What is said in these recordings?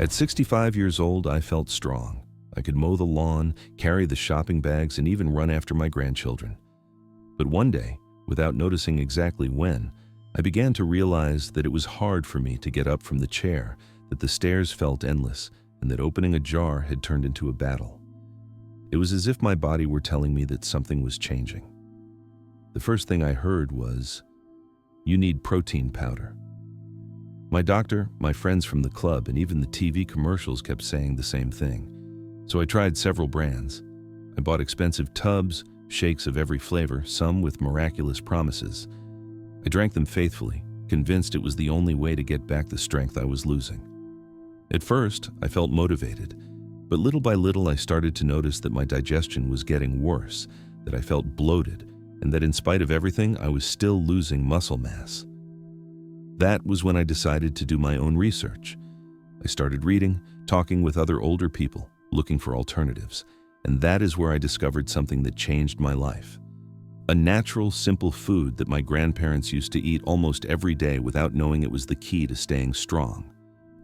At 65 years old, I felt strong. I could mow the lawn, carry the shopping bags, and even run after my grandchildren. But one day, without noticing exactly when, I began to realize that it was hard for me to get up from the chair, that the stairs felt endless, and that opening a jar had turned into a battle. It was as if my body were telling me that something was changing. The first thing I heard was, "You need protein powder." My doctor, my friends from the club, and even the TV commercials kept saying the same thing. So I tried several brands. I bought expensive tubs, shakes of every flavor, some with miraculous promises. I drank them faithfully, convinced it was the only way to get back the strength I was losing. At first, I felt motivated, but little by little I started to notice that my digestion was getting worse, that I felt bloated, and that in spite of everything, I was still losing muscle mass. That was when I decided to do my own research. I started reading, talking with other older people, looking for alternatives, and that is where I discovered something that changed my life. A natural, simple food that my grandparents used to eat almost every day without knowing it was the key to staying strong.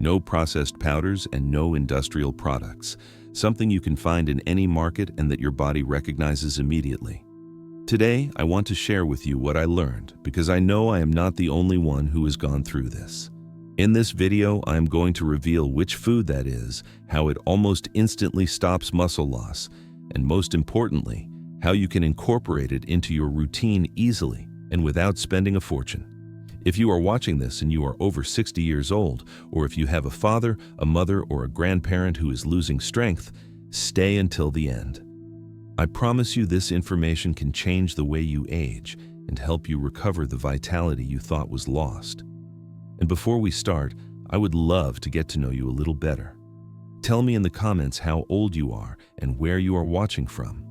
No processed powders and no industrial products, something you can find in any market and that your body recognizes immediately. Today, I want to share with you what I learned because I know I am not the only one who has gone through this. In this video, I am going to reveal which food that is, how it almost instantly stops muscle loss, and most importantly, how you can incorporate it into your routine easily and without spending a fortune. If you are watching this and you are over 60 years old, or if you have a father, a mother, or a grandparent who is losing strength, stay until the end. I promise you this information can change the way you age and help you recover the vitality you thought was lost. And before we start, I would love to get to know you a little better. Tell me in the comments how old you are and where you are watching from.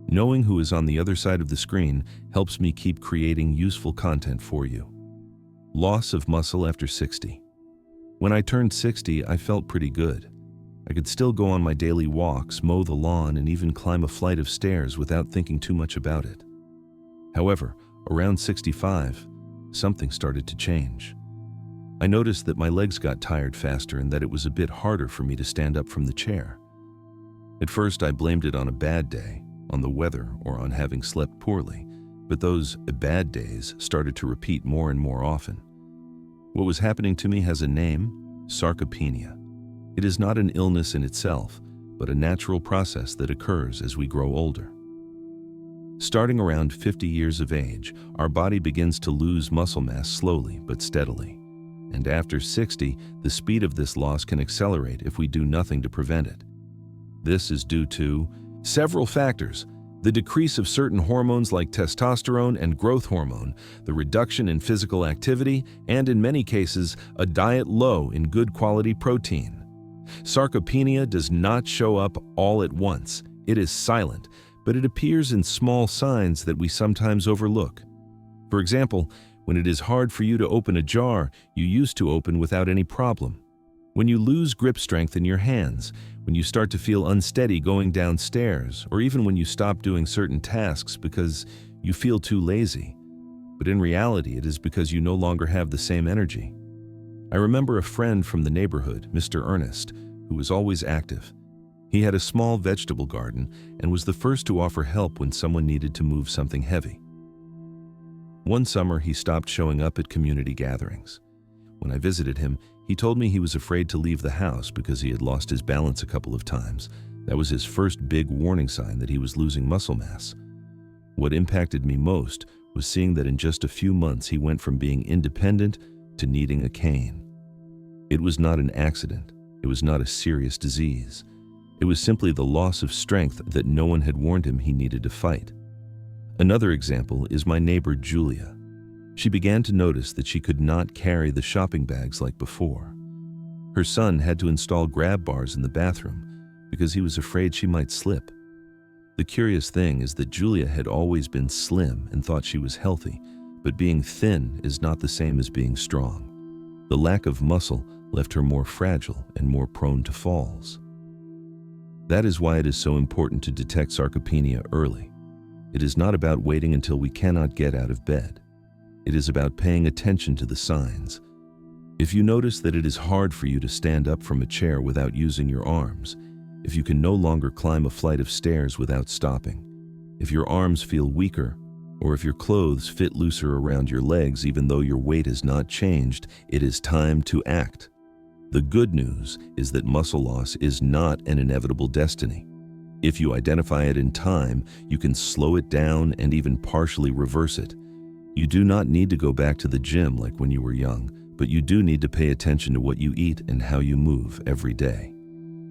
Knowing who is on the other side of the screen helps me keep creating useful content for you. Loss of muscle after 60. When I turned 60, I felt pretty good. I could still go on my daily walks, mow the lawn, and even climb a flight of stairs without thinking too much about it. However, around 65, something started to change. I noticed that my legs got tired faster and that it was a bit harder for me to stand up from the chair. At first, I blamed it on a bad day, on the weather, or on having slept poorly, but those bad days started to repeat more and more often. What was happening to me has a name: sarcopenia. It is not an illness in itself, but a natural process that occurs as we grow older. Starting around 50 years of age, our body begins to lose muscle mass slowly but steadily. And after 60, the speed of this loss can accelerate if we do nothing to prevent it. This is due to several factors: the decrease of certain hormones like testosterone and growth hormone, the reduction in physical activity, and in many cases, a diet low in good quality protein. Sarcopenia does not show up all at once. It is silent, but it appears in small signs that we sometimes overlook. For example, when it is hard for you to open a jar you used to open without any problem. When you lose grip strength in your hands, when you start to feel unsteady going downstairs, or even when you stop doing certain tasks because you feel too lazy. But in reality, it is because you no longer have the same energy. I remember a friend from the neighborhood, Mr. Ernest, who was always active. He had a small vegetable garden and was the first to offer help when someone needed to move something heavy. One summer, he stopped showing up at community gatherings. When I visited him, he told me he was afraid to leave the house because he had lost his balance a couple of times. That was his first big warning sign that he was losing muscle mass. What impacted me most was seeing that in just a few months he went from being independent to needing a cane. It was not an accident. It was not a serious disease. It was simply the loss of strength that no one had warned him he needed to fight. Another example is my neighbor Julia. She began to notice that she could not carry the shopping bags like before. Her son had to install grab bars in the bathroom because he was afraid she might slip. The curious thing is that Julia had always been slim and thought she was healthy, but being thin is not the same as being strong. The lack of muscle left her more fragile and more prone to falls. That is why it is so important to detect sarcopenia early. It is not about waiting until we cannot get out of bed. It is about paying attention to the signs. If you notice that it is hard for you to stand up from a chair without using your arms, if you can no longer climb a flight of stairs without stopping, if your arms feel weaker, or if your clothes fit looser around your legs even though your weight has not changed, it is time to act. The good news is that muscle loss is not an inevitable destiny. If you identify it in time, you can slow it down and even partially reverse it. You do not need to go back to the gym like when you were young, but you do need to pay attention to what you eat and how you move every day.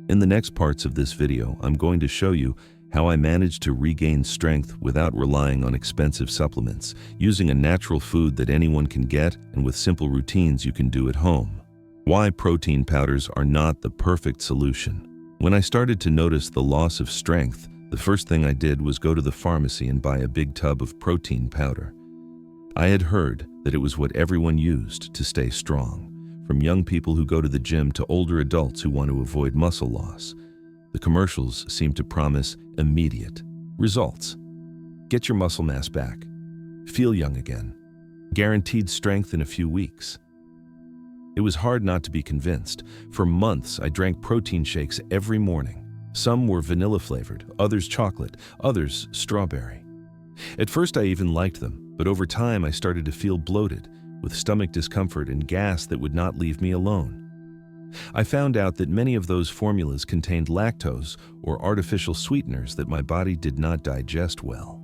In the next parts of this video, I'm going to show you how I managed to regain strength without relying on expensive supplements, using a natural food that anyone can get and with simple routines you can do at home. Why protein powders are not the perfect solution. When I started to notice the loss of strength, the first thing I did was go to the pharmacy and buy a big tub of protein powder. I had heard that it was what everyone used to stay strong, from young people who go to the gym to older adults who want to avoid muscle loss. The commercials seem to promise immediate results. Get your muscle mass back. Feel young again. Guaranteed strength in a few weeks. It was hard not to be convinced. For months, I drank protein shakes every morning. Some were vanilla flavored, others chocolate, others strawberry. At first, I even liked them, but over time, I started to feel bloated, with stomach discomfort and gas that would not leave me alone. I found out that many of those formulas contained lactose or artificial sweeteners that my body did not digest well.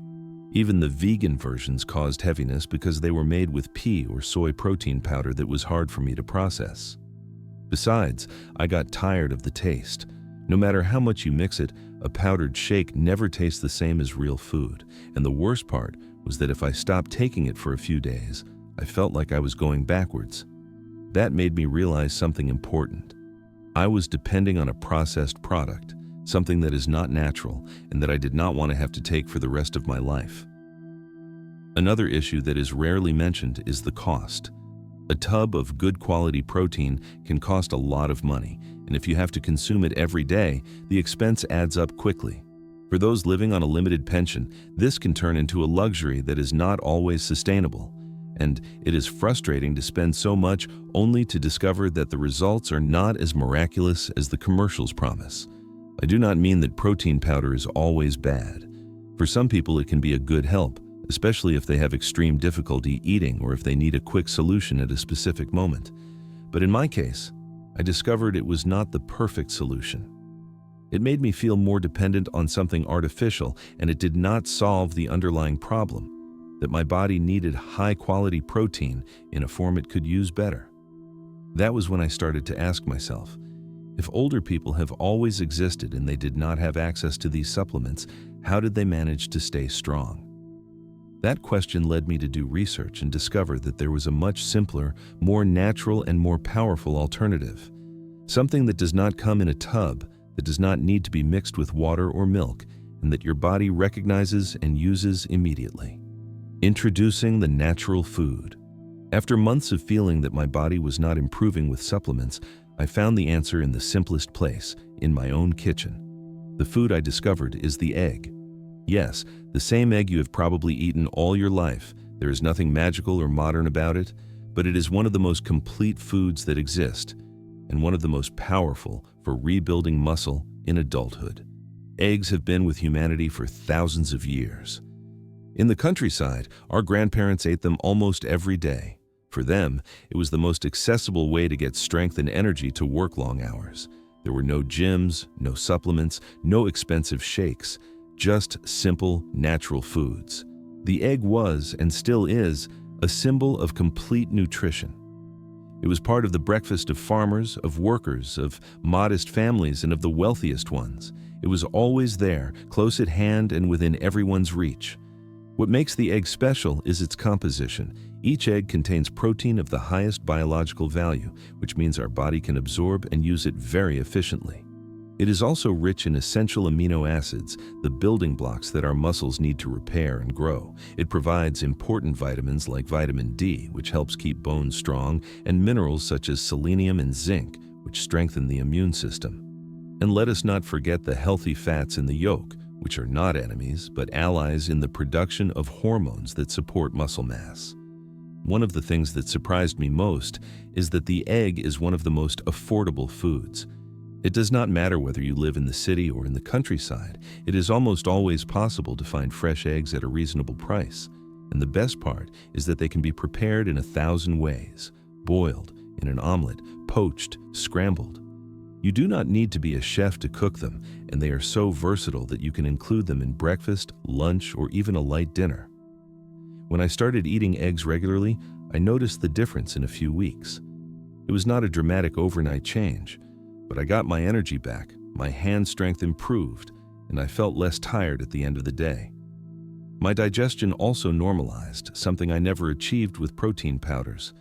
Even the vegan versions caused heaviness because they were made with pea or soy protein powder that was hard for me to process. Besides, I got tired of the taste. No matter how much you mix it, a powdered shake never tastes the same as real food. And the worst part was that if I stopped taking it for a few days, I felt like I was going backwards. That made me realize something important. I was depending on a processed product, something that is not natural and that I did not want to have to take for the rest of my life. Another issue that is rarely mentioned is the cost. A tub of good quality protein can cost a lot of money, and if you have to consume it every day, the expense adds up quickly. For those living on a limited pension, this can turn into a luxury that is not always sustainable. And it is frustrating to spend so much only to discover that the results are not as miraculous as the commercials promise. I do not mean that protein powder is always bad. For some people, it can be a good help, especially if they have extreme difficulty eating or if they need a quick solution at a specific moment. But in my case, I discovered it was not the perfect solution. It made me feel more dependent on something artificial, and it did not solve the underlying problem, that my body needed high-quality protein in a form it could use better. That was when I started to ask myself, if older people have always existed and they did not have access to these supplements, how did they manage to stay strong? That question led me to do research and discover that there was a much simpler, more natural, and more powerful alternative. Something that does not come in a tub, that does not need to be mixed with water or milk, and that your body recognizes and uses immediately. Introducing the natural food. After months of feeling that my body was not improving with supplements, I found the answer in the simplest place, in my own kitchen. The food I discovered is the egg. Yes, the same egg you have probably eaten all your life. There is nothing magical or modern about it, but it is one of the most complete foods that exist, and one of the most powerful for rebuilding muscle in adulthood. Eggs have been with humanity for thousands of years. In the countryside, our grandparents ate them almost every day. For them, it was the most accessible way to get strength and energy to work long hours. There were no gyms, no supplements, no expensive shakes, just simple, natural foods. The egg was, and still is, a symbol of complete nutrition. It was part of the breakfast of farmers, of workers, of modest families, and of the wealthiest ones. It was always there, close at hand and within everyone's reach. What makes the egg special is its composition. Each egg contains protein of the highest biological value, which means our body can absorb and use it very efficiently. It is also rich in essential amino acids, the building blocks that our muscles need to repair and grow. It provides important vitamins like vitamin D, which helps keep bones strong, and minerals such as selenium and zinc, which strengthen the immune system. And let us not forget the healthy fats in the yolk, which are not enemies, but allies in the production of hormones that support muscle mass. One of the things that surprised me most is that the egg is one of the most affordable foods. It does not matter whether you live in the city or in the countryside, it is almost always possible to find fresh eggs at a reasonable price. And the best part is that they can be prepared in 1,000 ways: boiled, in an omelet, poached, scrambled. You do not need to be a chef to cook them, and they are so versatile that you can include them in breakfast, lunch, or even a light dinner. When I started eating eggs regularly, I noticed the difference in a few weeks. It was not a dramatic overnight change, but I got my energy back, my hand strength improved, and I felt less tired at the end of the day. My digestion also normalized, something I never achieved with protein powders.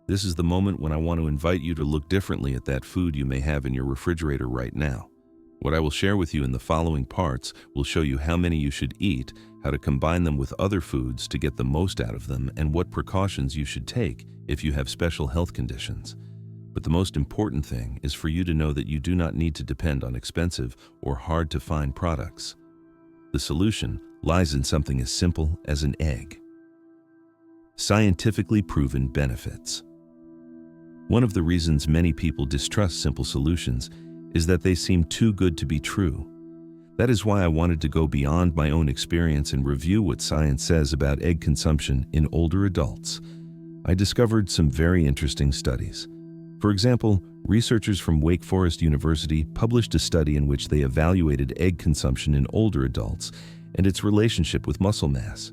This is the moment when I want to invite you to look differently at that food you may have in your refrigerator right now. What I will share with you in the following parts will show you how many you should eat, how to combine them with other foods to get the most out of them, and what precautions you should take if you have special health conditions. But the most important thing is for you to know that you do not need to depend on expensive or hard-to-find products. The solution lies in something as simple as an egg. Scientifically proven benefits. One of the reasons many people distrust simple solutions is that they seem too good to be true. That is why I wanted to go beyond my own experience and review what science says about egg consumption in older adults. I discovered some very interesting studies. For example, researchers from Wake Forest University published a study in which they evaluated egg consumption in older adults and its relationship with muscle mass.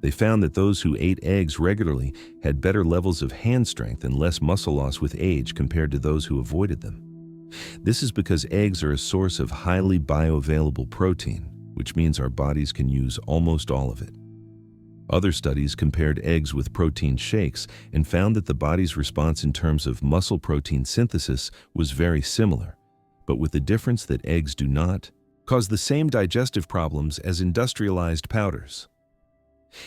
They found that those who ate eggs regularly had better levels of hand strength and less muscle loss with age compared to those who avoided them. This is because eggs are a source of highly bioavailable protein, which means our bodies can use almost all of it. Other studies compared eggs with protein shakes and found that the body's response in terms of muscle protein synthesis was very similar, but with the difference that eggs do not cause the same digestive problems as industrialized powders.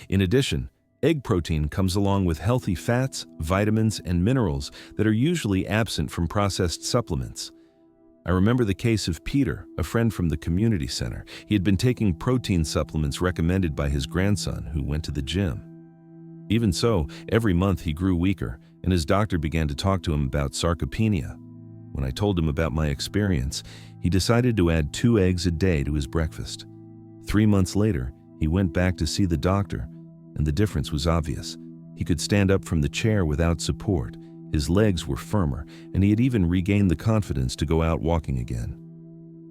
In addition, egg protein comes along with healthy fats, vitamins, and minerals that are usually absent from processed supplements. I remember the case of Peter, a friend from the community center. He had been taking protein supplements recommended by his grandson, who went to the gym. Even so, every month he grew weaker, and his doctor began to talk to him about sarcopenia. When I told him about my experience, he decided to add 2 eggs a day to his breakfast. 3 months later, he went back to see the doctor, and the difference was obvious. He could stand up from the chair without support, his legs were firmer, and he had even regained the confidence to go out walking again.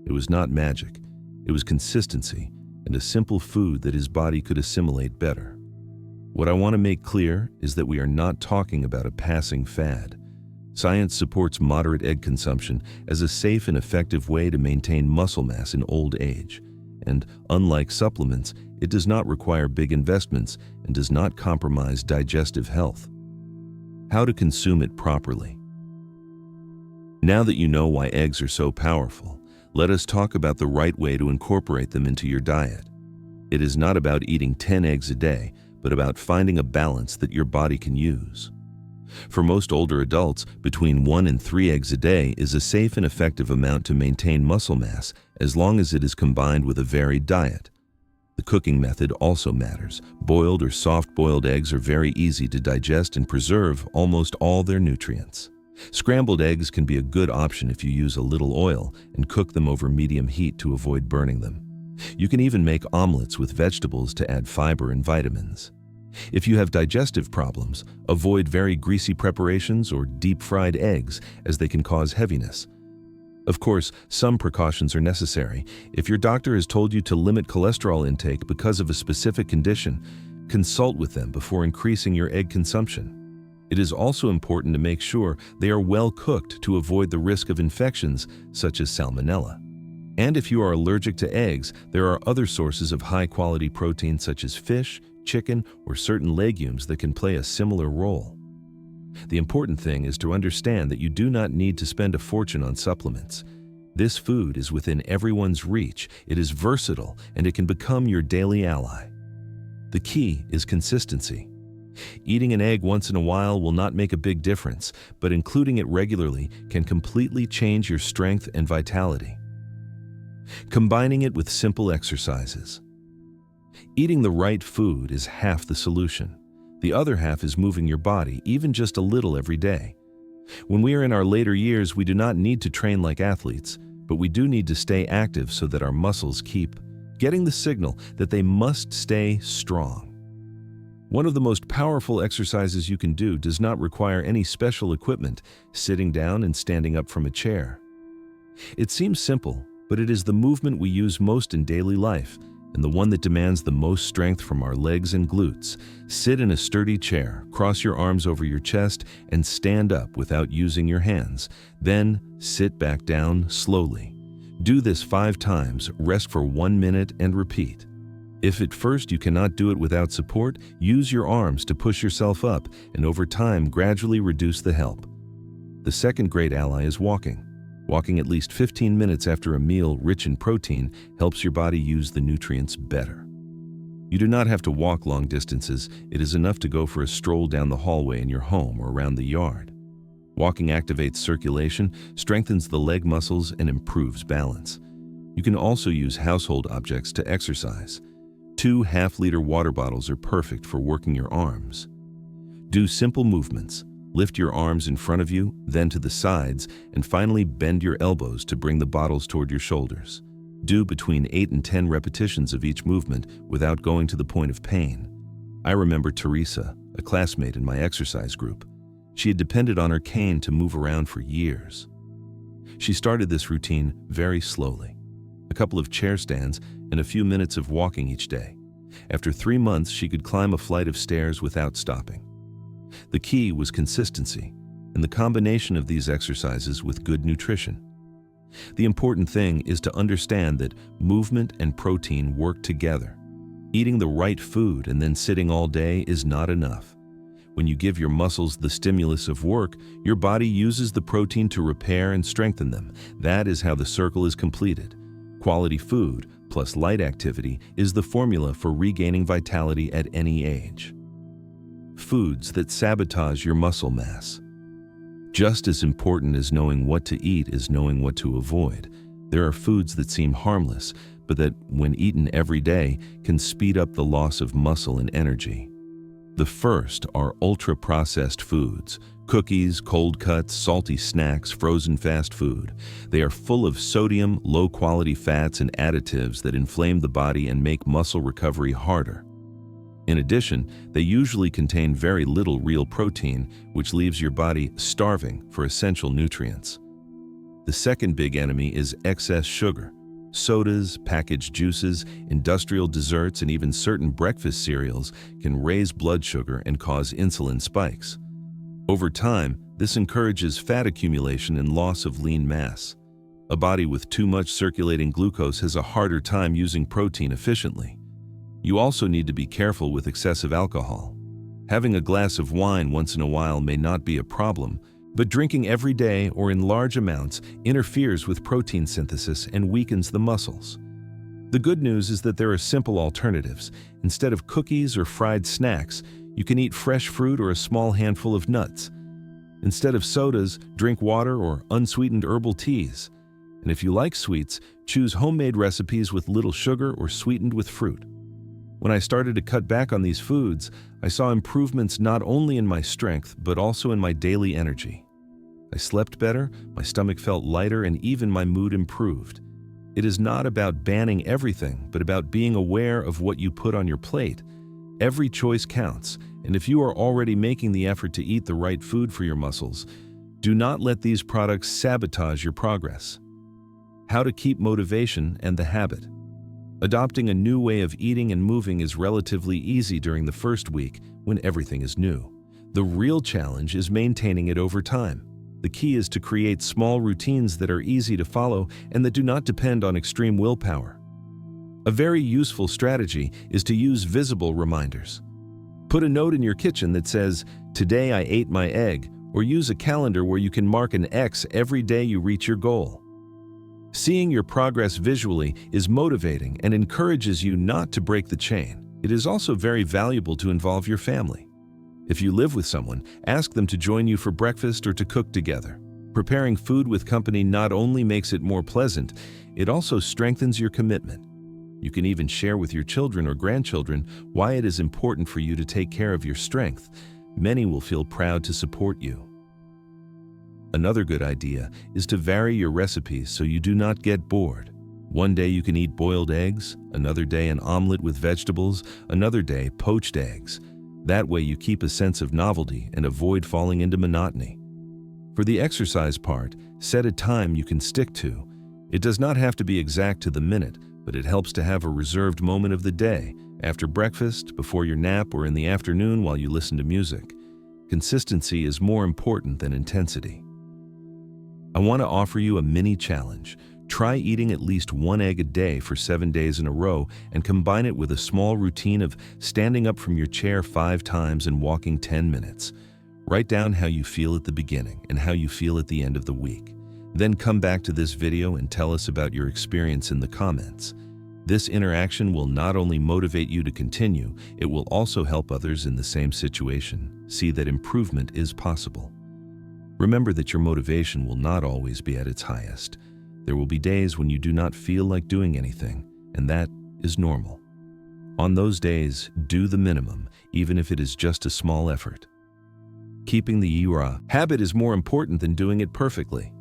It was not magic, it was consistency and a simple food that his body could assimilate better. What I want to make clear is that we are not talking about a passing fad. Science supports moderate egg consumption as a safe and effective way to maintain muscle mass in old age. And unlike supplements, it does not require big investments and does not compromise digestive health. How to consume it properly. Now that you know why eggs are so powerful, let us talk about the right way to incorporate them into your diet. It is not about eating 10 eggs a day, but about finding a balance that your body can use. For most older adults, between 1 and 3 eggs a day is a safe and effective amount to maintain muscle mass as long as it is combined with a varied diet. The cooking method also matters. Boiled or soft-boiled eggs are very easy to digest and preserve almost all their nutrients. Scrambled eggs can be a good option if you use a little oil and cook them over medium heat to avoid burning them. You can even make omelets with vegetables to add fiber and vitamins. If you have digestive problems, avoid very greasy preparations or deep-fried eggs, as they can cause heaviness. Of course, some precautions are necessary. If your doctor has told you to limit cholesterol intake because of a specific condition, consult with them before increasing your egg consumption. It is also important to make sure they are well cooked to avoid the risk of infections such as salmonella. And if you are allergic to eggs, there are other sources of high-quality protein such as fish, chicken, or certain legumes that can play a similar role. The important thing is to understand that you do not need to spend a fortune on supplements. This food is within everyone's reach, it is versatile, and it can become your daily ally. The key is consistency. Eating an egg once in a while will not make a big difference, but including it regularly can completely change your strength and vitality. Combining it with simple exercises. Eating the right food is half the solution. The other half is moving your body, even just a little every day. When we are in our later years, we do not need to train like athletes, but we do need to stay active so that our muscles keep getting the signal that they must stay strong. One of the most powerful exercises you can do does not require any special equipment, sitting down and standing up from a chair. It seems simple, but it is the movement we use most in daily life, and the one that demands the most strength from our legs and glutes. Sit in a sturdy chair, cross your arms over your chest, and stand up without using your hands. Then sit back down slowly. Do this 5 times, rest for 1 minute, and repeat. If at first you cannot do it without support, use your arms to push yourself up, and over time gradually reduce the help. The second great ally is walking. Walking at least 15 minutes after a meal rich in protein helps your body use the nutrients better. You do not have to walk long distances. It is enough to go for a stroll down the hallway in your home or around the yard. Walking activates circulation, strengthens the leg muscles, and improves balance. You can also use household objects to exercise. 2 half-liter water bottles are perfect for working your arms. Do simple movements. Lift your arms in front of you, then to the sides, and finally bend your elbows to bring the bottles toward your shoulders. Do between 8 and 10 repetitions of each movement without going to the point of pain. I remember Teresa, a classmate in my exercise group. She had depended on her cane to move around for years. She started this routine very slowly. A couple of chair stands and a few minutes of walking each day. After 3 months, she could climb a flight of stairs without stopping. The key was consistency and the combination of these exercises with good nutrition. The important thing is to understand that movement and protein work together. Eating the right food and then sitting all day is not enough. When you give your muscles the stimulus of work, your body uses the protein to repair and strengthen them. That is how the circle is completed. Quality food plus light activity is the formula for regaining vitality at any age. Foods that sabotage your muscle mass. Just as important as knowing what to eat is knowing what to avoid. There are foods that seem harmless, but that, when eaten every day, can speed up the loss of muscle and energy. The first are ultra-processed foods: cookies, cold cuts, salty snacks, frozen fast food. They are full of sodium, low-quality fats, and additives that inflame the body and make muscle recovery harder. In addition, they usually contain very little real protein, which leaves your body starving for essential nutrients. The second big enemy is excess sugar. Sodas, packaged juices, industrial desserts, and even certain breakfast cereals can raise blood sugar and cause insulin spikes. Over time, this encourages fat accumulation and loss of lean mass. A body with too much circulating glucose has a harder time using protein efficiently. You also need to be careful with excessive alcohol. Having a glass of wine once in a while may not be a problem, but drinking every day or in large amounts interferes with protein synthesis and weakens the muscles. The good news is that there are simple alternatives. Instead of cookies or fried snacks, you can eat fresh fruit or a small handful of nuts. Instead of sodas, drink water or unsweetened herbal teas. And if you like sweets, choose homemade recipes with little sugar or sweetened with fruit. When I started to cut back on these foods, I saw improvements not only in my strength, but also in my daily energy. I slept better, my stomach felt lighter, and even my mood improved. It is not about banning everything, but about being aware of what you put on your plate. Every choice counts, and if you are already making the effort to eat the right food for your muscles, do not let these products sabotage your progress. How to keep motivation and the habit. Adopting a new way of eating and moving is relatively easy during the first week when everything is new. The real challenge is maintaining it over time. The key is to create small routines that are easy to follow and that do not depend on extreme willpower. A very useful strategy is to use visible reminders. Put a note in your kitchen that says, "Today I ate my egg," or use a calendar where you can mark an X every day you reach your goal. Seeing your progress visually is motivating and encourages you not to break the chain. It is also very valuable to involve your family. If you live with someone, ask them to join you for breakfast or to cook together. Preparing food with company not only makes it more pleasant, it also strengthens your commitment. You can even share with your children or grandchildren why it is important for you to take care of your strength. Many will feel proud to support you. Another good idea is to vary your recipes so you do not get bored. One day you can eat boiled eggs, another day an omelet with vegetables, another day poached eggs. That way you keep a sense of novelty and avoid falling into monotony. For the exercise part, set a time you can stick to. It does not have to be exact to the minute, but it helps to have a reserved moment of the day, after breakfast, before your nap, or in the afternoon while you listen to music. Consistency is more important than intensity. I want to offer you a mini challenge. Try eating at least 1 egg a day for 7 days in a row and combine it with a small routine of standing up from your chair 5 times and walking 10 minutes. Write down how you feel at the beginning and how you feel at the end of the week. Then come back to this video and tell us about your experience in the comments. This interaction will not only motivate you to continue, it will also help others in the same situation see that improvement is possible. Remember that your motivation will not always be at its highest. There will be days when you do not feel like doing anything, and that is normal. On those days, do the minimum, even if it is just a small effort. Keeping the habit is more important than doing it perfectly.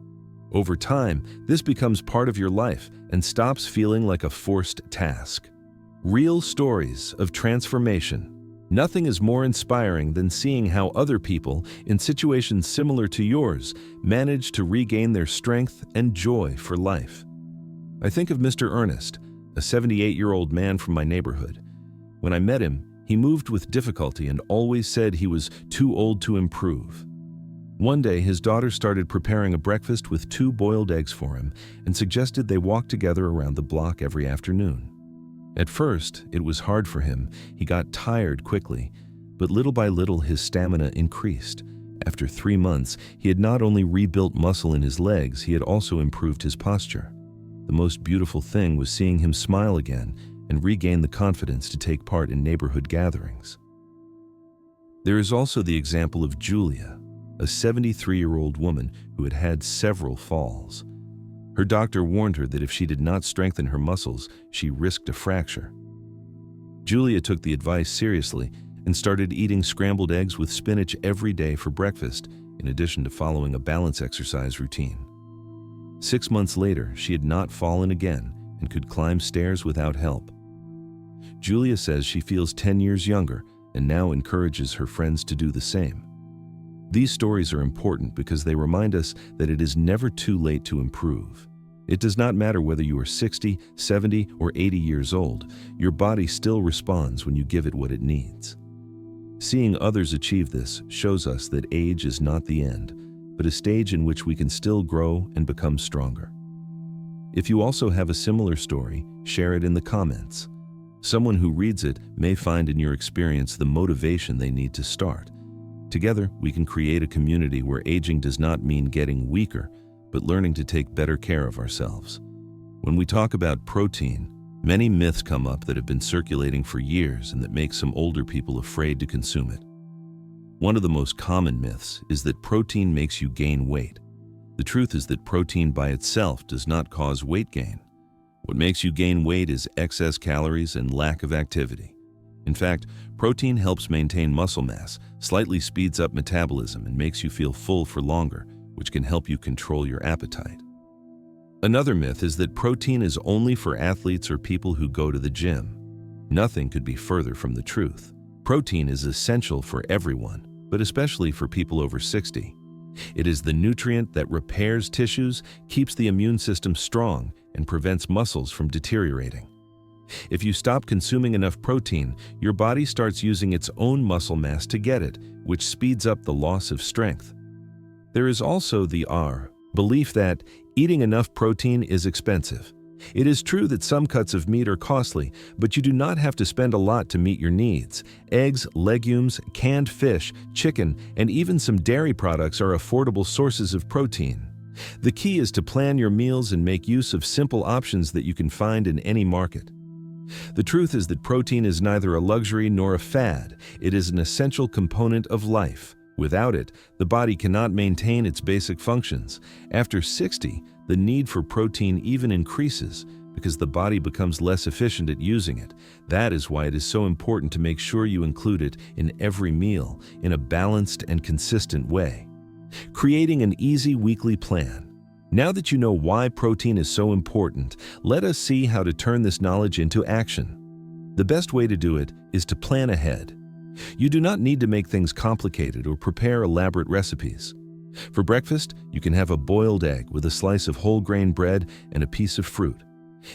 Over time, this becomes part of your life and stops feeling like a forced task. Real stories of transformation. Nothing is more inspiring than seeing how other people, in situations similar to yours, manage to regain their strength and joy for life. I think of Mr. Ernest, a 78-year-old man from my neighborhood. When I met him, he moved with difficulty and always said he was too old to improve. One day, his daughter started preparing a breakfast with 2 boiled eggs for him and suggested they walk together around the block every afternoon. At first, it was hard for him. He got tired quickly, but little by little his stamina increased. After 3 months, he had not only rebuilt muscle in his legs, he had also improved his posture. The most beautiful thing was seeing him smile again and regain the confidence to take part in neighborhood gatherings. There is also the example of Julia, a 73-year-old woman who had had several falls. Her doctor warned her that if she did not strengthen her muscles, she risked a fracture. Julia took the advice seriously and started eating scrambled eggs with spinach every day for breakfast, in addition to following a balance exercise routine. 6 months later, she had not fallen again and could climb stairs without help. Julia says she feels 10 years younger and now encourages her friends to do the same. These stories are important because they remind us that it is never too late to improve. It does not matter whether you are 60, 70, or 80 years old, your body still responds when you give it what it needs. Seeing others achieve this shows us that age is not the end, but a stage in which we can still grow and become stronger. If you also have a similar story, share it in the comments. Someone who reads it may find in your experience the motivation they need to start. Together, we can create a community where aging does not mean getting weaker, but learning to take better care of ourselves. When we talk about protein, many myths come up that have been circulating for years and that make some older people afraid to consume it. One of the most common myths is that protein makes you gain weight. The truth is that protein by itself does not cause weight gain. What makes you gain weight is excess calories and lack of activity. In fact, protein helps maintain muscle mass, slightly speeds up metabolism, and makes you feel full for longer, which can help you control your appetite. Another myth is that protein is only for athletes or people who go to the gym. Nothing could be further from the truth. Protein is essential for everyone, but especially for people over 60. It is the nutrient that repairs tissues, keeps the immune system strong, and prevents muscles from deteriorating. If you stop consuming enough protein, your body starts using its own muscle mass to get it, which speeds up the loss of strength. There is also the belief that eating enough protein is expensive. It is true that some cuts of meat are costly, but you do not have to spend a lot to meet your needs. Eggs, legumes, canned fish, chicken, and even some dairy products are affordable sources of protein. The key is to plan your meals and make use of simple options that you can find in any market. The truth is that protein is neither a luxury nor a fad. It is an essential component of life. Without it, the body cannot maintain its basic functions. After 60, the need for protein even increases because the body becomes less efficient at using it. That is why it is so important to make sure you include it in every meal in a balanced and consistent way. Creating an easy weekly plan. Now that you know why protein is so important, let us see how to turn this knowledge into action. The best way to do it is to plan ahead. You do not need to make things complicated or prepare elaborate recipes. For breakfast, you can have a boiled egg with a slice of whole grain bread and a piece of fruit.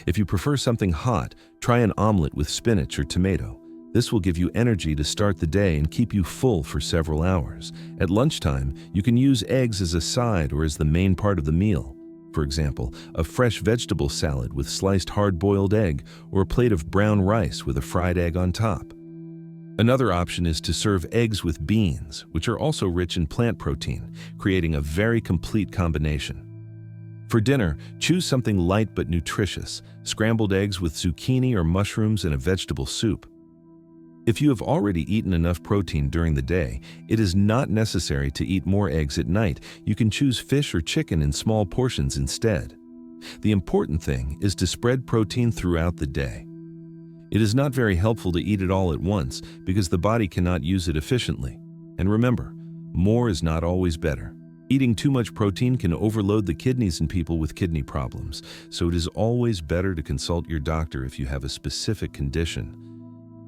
If you prefer something hot, try an omelet with spinach or tomato. This will give you energy to start the day and keep you full for several hours. At lunchtime, you can use eggs as a side or as the main part of the meal. For example, a fresh vegetable salad with sliced hard-boiled egg or a plate of brown rice with a fried egg on top. Another option is to serve eggs with beans, which are also rich in plant protein, creating a very complete combination. For dinner, choose something light but nutritious, scrambled eggs with zucchini or mushrooms in a vegetable soup. If you have already eaten enough protein during the day, it is not necessary to eat more eggs at night. You can choose fish or chicken in small portions instead. The important thing is to spread protein throughout the day. It is not very helpful to eat it all at once because the body cannot use it efficiently. And remember, more is not always better. Eating too much protein can overload the kidneys in people with kidney problems, so it is always better to consult your doctor if you have a specific condition.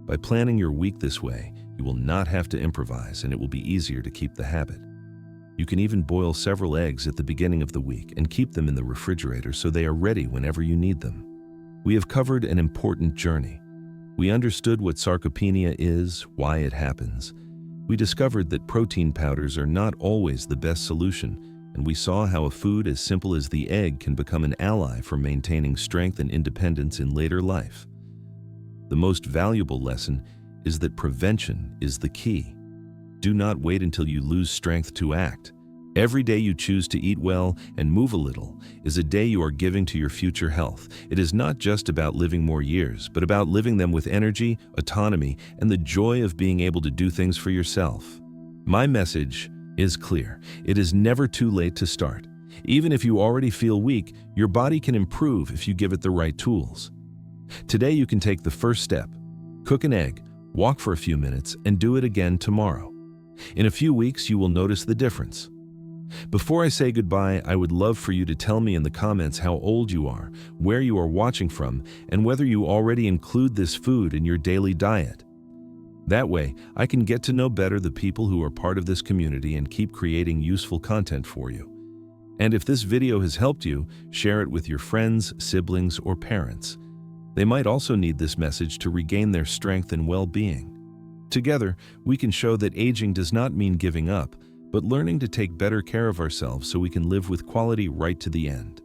By planning your week this way, you will not have to improvise and it will be easier to keep the habit. You can even boil several eggs at the beginning of the week and keep them in the refrigerator so they are ready whenever you need them. We have covered an important journey. We understood what sarcopenia is, why it happens. We discovered that protein powders are not always the best solution, and we saw how a food as simple as the egg can become an ally for maintaining strength and independence in later life. The most valuable lesson is that prevention is the key. Do not wait until you lose strength to act. Every day you choose to eat well and move a little is a day you are giving to your future health. It is not just about living more years, but about living them with energy, autonomy, and the joy of being able to do things for yourself. My message is clear. It is never too late to start. Even if you already feel weak, your body can improve if you give it the right tools. Today you can take the first step. Cook an egg, walk for a few minutes, and do it again tomorrow. In a few weeks, you will notice the difference. Before I say goodbye, I would love for you to tell me in the comments how old you are, where you are watching from, and whether you already include this food in your daily diet. That way, I can get to know better the people who are part of this community and keep creating useful content for you. And if this video has helped you, share it with your friends, siblings, or parents. They might also need this message to regain their strength and well-being. Together, we can show that aging does not mean giving up, but learning to take better care of ourselves so we can live with quality right to the end.